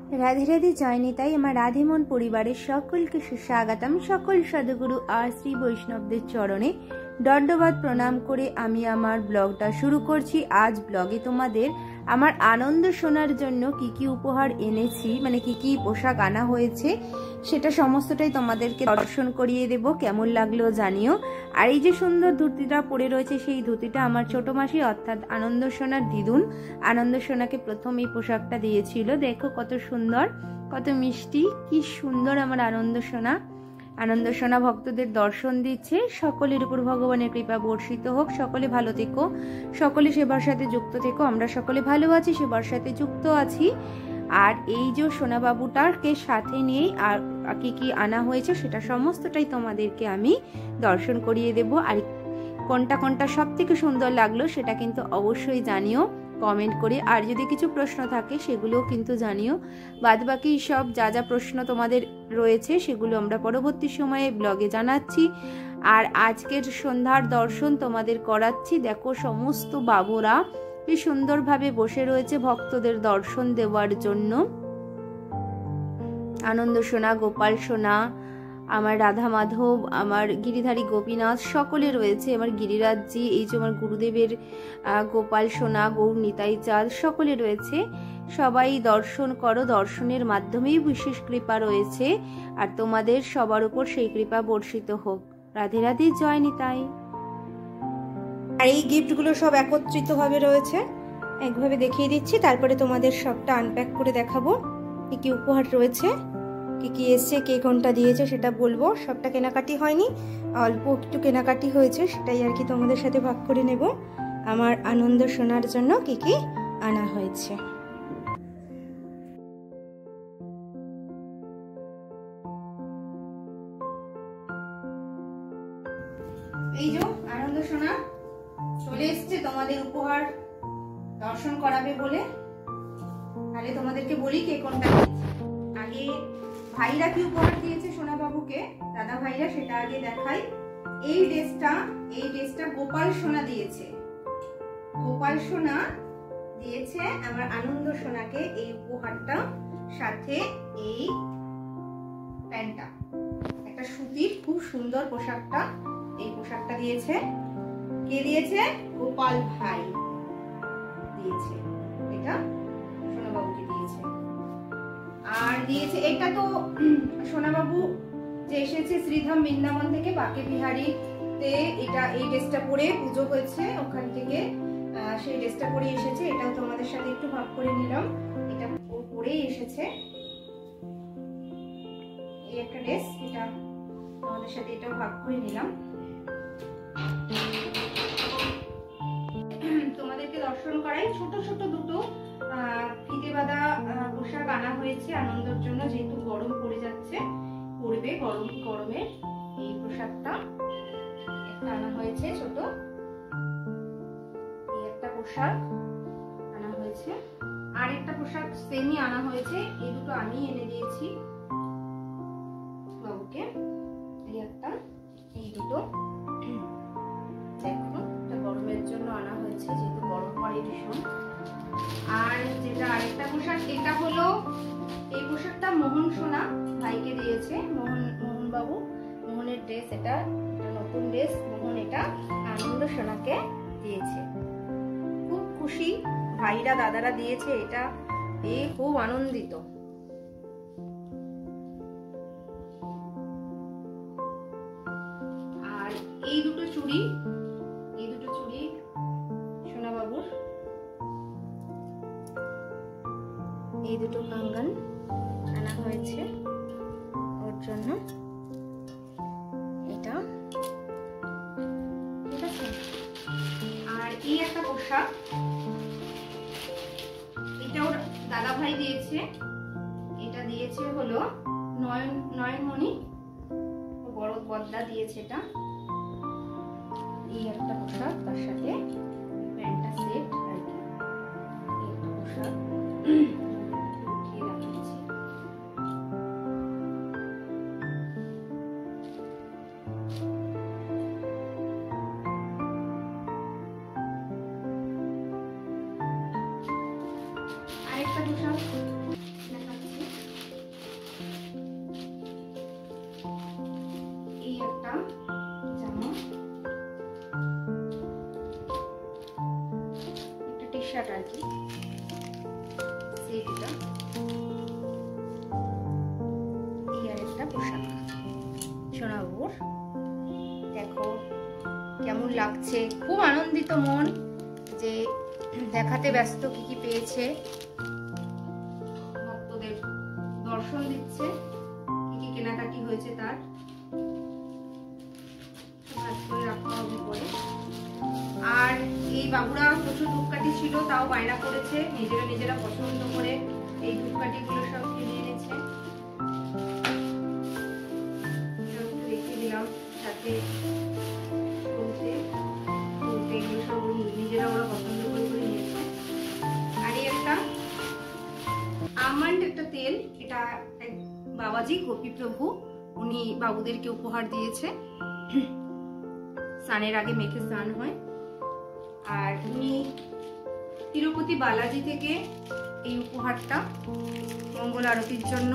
राधे राधे जय निताई आमार राधेमन परिवारेर सकलके सुस्वागतम। सकल सद्गुरु और श्री वैष्णवदेर चरणे दंडवत प्रणाम करे आमी आमार ब्लगटा शुरू करछि। आज ब्लगे तोमादेर आमार आनंद शोनार जन्य की उपहार एनेछि, माने की पोशाक आना हयेछे सेटा समस्तटाई तोमादेरके दर्शन करिये देब। केमन लागलो जानियो। और এই যে সুন্দর ধুতিটা পরে রয়েছে সেই ধুতিটা আমার ছোট মাসি অর্থাৎ আনন্দ সোনার দিদুন আনন্দ সোনাকে প্রথম এই পোশাকটা দিয়েছিল। দেখো কত সুন্দর, কত মিষ্টি, কি সুন্দর আমার আনন্দ সোনা ভক্তদের দর্শন দিচ্ছে। সকলের উপর ভগবানের কৃপা বর্ষিত হোক। সকলে ভালো থেকো, সকলে সেবার সাথে যুক্ত থেকো। আমরা সকলে ভালো আছি, সেবার সাথে যুক্ত আছি। আর এই যে সোনা বাবুটাকে সাথে নিয়ে আর কি আনা হয়েছে সেটা সমস্তটাই তোমাদেরকে আমি দর্শন করিয়ে দেব। আর কোনটা কোনটা সবথেকে সুন্দর লাগলো সেটা কিন্তু অবশ্যই জানিও কমেন্ট করে। আর যদি কিছু প্রশ্ন থাকে সেগুলোও কিন্তু জানিও। বাদবাকি সব যা যা প্রশ্ন তোমাদের রয়েছে সেগুলো আমরা পরবর্তী সময়ে ব্লগে জানাচ্ছি। আর আজকের সন্ধ্যার দর্শন তোমাদের করাচ্ছি। দেখো সমস্ত বাবুরা কি সুন্দরভাবে বসে রয়েছে ভক্তদের দর্শন দেওয়ার জন্য। আনন্দ সোনা, গোপাল সোনা, আমার রাধা মাধব, আমার গিরিধারী গোপীনাথ সকলে রয়েছে। আমার গিরিরাজজি, এই যে আমার গুরুদেবের গোপাল সোনা, গৌর নিতাই চাঁদ সকলে রয়েছে। সবাই দর্শন করো, দর্শনের মাধ্যমেই বিশেষ কৃপা রয়েছে। আর তোমাদের সবার উপর সেই কৃপা বর্ষিত হোক। রাধে রাধে জয় নিতাই। আর এই গিফটগুলো সব একত্রিত ভাবে রয়েছে, একভাবে দেখিয়ে দিচ্ছি। তারপরে তোমাদের সবটা আনপ্যাক করে দেখাবো কি উপহার রয়েছে, কি এসছে, কে কোনটা দিয়েছে সেটা বলবো। সবটা কেনাকাটি হয়নি, অল্প একটু কেনাকাটি হয়েছে, সেটাই আর কি তোমাদের সাথে ভাগ করে নেব। আমার আনন্দ শোনার জন্য কি আনা হয়েছে। এই যে আনন্দ সোনা চলে এসছে তোমাদের উপহার দর্শন করাবে বলে। তাহলে তোমাদেরকে বলি কে কোনটা দিয়েছে। আগে ভাইরা কি উপহার দিয়েছে সোনা বাবুকে, দাদা ভাইরা, সেটা আগে দেখাই। এই ড্রেসটা গোপাল সোনা দিয়েছে। গোপাল সোনা দিয়েছে আমার আনন্দ সোনাকে এই উপহারটা, সাথে এই প্যান্টটা, একটা সুতির খুব সুন্দর পোশাকটা, এই পোশাকটা দিয়েছে। কে দিয়েছে? গোপাল ভাই দিয়েছে। এটা সোনাবাবুকে দিয়েছে। আর দিয়েছে এটা তো সোনাবাবু যে এসেছে শ্রীধাম বৃন্দাবন থেকে বাকে বিহারীতে, এটা এই ড্রেসটা পরে পুজো হয়েছে ওখান থেকে, সেই ড্রেসটা পরে এসেছে। এটাও তোমাদের সাথে একটু ভাগ করে নিলাম। এটা ও পরেই এসেছে, এই একটা ড্রেস, এটা তোমাদের সাথে এটাও ভাগ করে নিলাম। তোমাদেরকে দর্শন করাই। ছোট ছোট দুটো ফিতে বাঁধা পোশাক আনা হয়েছে আনন্দের জন্য, যেহেতু গরম পড়ে যাচ্ছে, পড়বে গরমে এই পোশাকটা একটা আনা হয়েছে। ছোট এই একটা পোশাক আনা হয়েছে, আর একটা পোশাক সেমই আনা হয়েছে। এই দুটো আমি এনে দিয়েছি বাবুকে। এই একটা, এই দুটো দেখো, এটা গরমের জন্য আনা হয়েছে, যেহেতু গরম পড়ে ভীষণ। আর যেটা আরেকটা পোশাক, এটা হলো এই পোশাকটা মোহন সোনা ভাইকে দিয়েছে। মোহন বাবু, মোহনের ড্রেস, এটা নতুন ড্রেস। মোহন এটা আনন্দ সোনাকে দিয়েছে। খুব খুশি ভাইরা, দাদারা দিয়েছে এটা, খুব আনন্দিত। আর এই দুটো চুড়ি সোনা বাবুর, এই দুটো কাঙ্গান আনা হয়েছে ওর জন্য। এটা ঠিক আছে। আর এই একটা পোশাক, এটাও দাদা ভাই দিয়েছে। এটা দিয়েছে হলো নয়নমণি, বড় বদলা দিয়েছে এটা। এই একটা পোশাক, তার সাথে প্যান্টটা সেট আর কি, এই একটা পোশাক আরেকটা পোশাক দেখাচ্ছি। শার্ট আর কি, সেটা এই আর একটা পোশাক সোনাবুর। দেখো কেমন লাগছে, খুব আনন্দিত মন যে দেখাতে ব্যস্ত কি কি পেয়েছে, ভক্তদের দর্শন দিচ্ছে, কি কি কেনাকাটি হয়েছে তার রাখা হবে পরে। আর এই বাবুরা প্রচুর ধূপকাঠি ছিল, তাও বায়না করেছে, নিজেরা পছন্দ করে এই ধূপকাঠি গুলো সব কিনে এনেছে। রেখে দিলাম সাথে এগুলো সব নিজেরা ওরা পছন্দ করে নিয়েছে। আর এই একটা আমন্ড একটা তেল, এটা বাবাজি গোপী প্রভু উনি বাবুদেরকে উপহার দিয়েছে, স্নানের আগে মেখে স্নান হয়। আর উনি তিরুপতি বালাজি থেকে এই উপহারটা মঙ্গল আরতির জন্য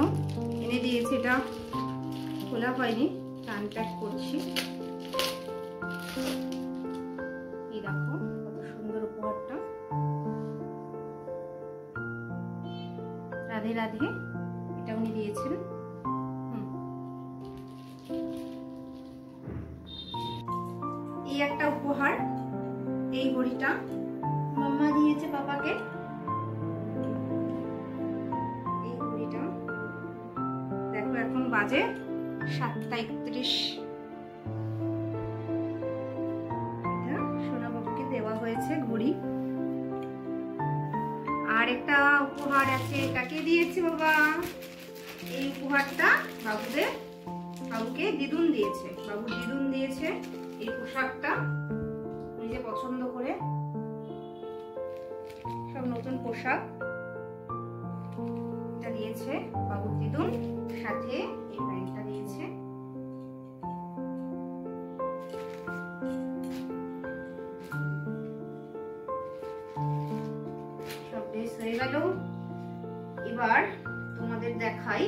এনে দিয়েছে। এটা খোলা হয়নি, আনপ্যাক করছি। এই দেখো কত সুন্দর উপহারটা, রাধে রাধে, এটা উনি দিয়েছেন। এই একটা উপহার, এই ঘড়িটা মাম্মা দিয়েছে পাপাকে। এই ঘড়িটা দেখো এখন বাজে 7:31, এটা সোনা বাবুকে দেওয়া হয়েছে ঘড়ি। আর একটা উপহার আছে, এটাকে দিয়েছে বাবা। এই উপহারটা বাবুকে দিদুন দিয়েছে, বাবুর দিদুন দিয়েছে এই পোশাকটা নিজে পছন্দ করে, সব নতুন পোশাক এটা দিয়েছে বাবুর দিদুন, সাথে এই প্যান্টটা দিয়েছে। সব ড্রেস হয়ে গেল। এবার তোমাদের দেখাই,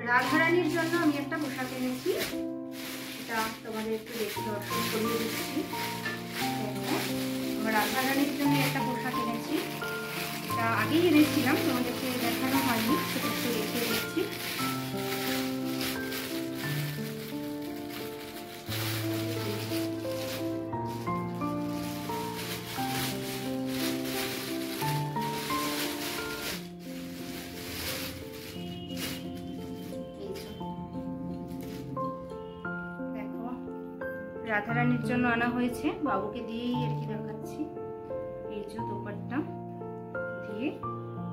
রাধারানীর জন্য আমি একটা পোশাক এনেছি, এটা তোমাদের একটু দেখে দর্শন করিয়ে দিচ্ছি। আমার রাধারানীর জন্য একটা পোশাক এনেছি, এটা আগেই এনেছিলাম, তোমাদেরকে দেখানো হয়নি, সেটা একটু দেখিয়ে দিচ্ছি। রাধারানীর জন্য আনা হয়েছে, বাবুকে দিয়েই আর কি দেখাচ্ছি। এই যে দোপাট্টা দিয়ে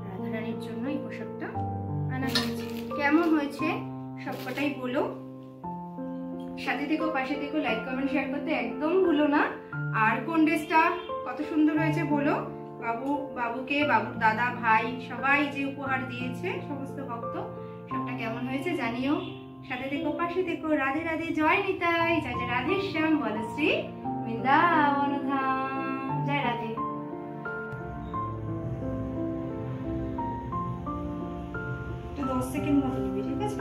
রাধারানীর জন্য এই পোশাকটা আনা হয়েছে। কেমন হয়েছে সবকটাই বলো, সাথে থেকো, পাশে থেকো, লাইক কমেন্ট শেয়ার করতে একদম ভুলো না। আর কোন ড্রেসটা কত সুন্দর হয়েছে বলো, বাবুকে, বাবুর দাদা, ভাই সবাই যে উপহার দিয়েছে, সমস্ত ভক্ত, সবটা কেমন হয়েছে জানিও। সাথে থেকো, পাশে থেকো। রাধে রাধে, জয় নিতাই, জয় জয় রাধে শ্যাম, বলশ্রী বৃন্দাবন ধাম, জয় রাধে। একটু 10 সেকেন্ড মতো নিবি, ঠিক আছে?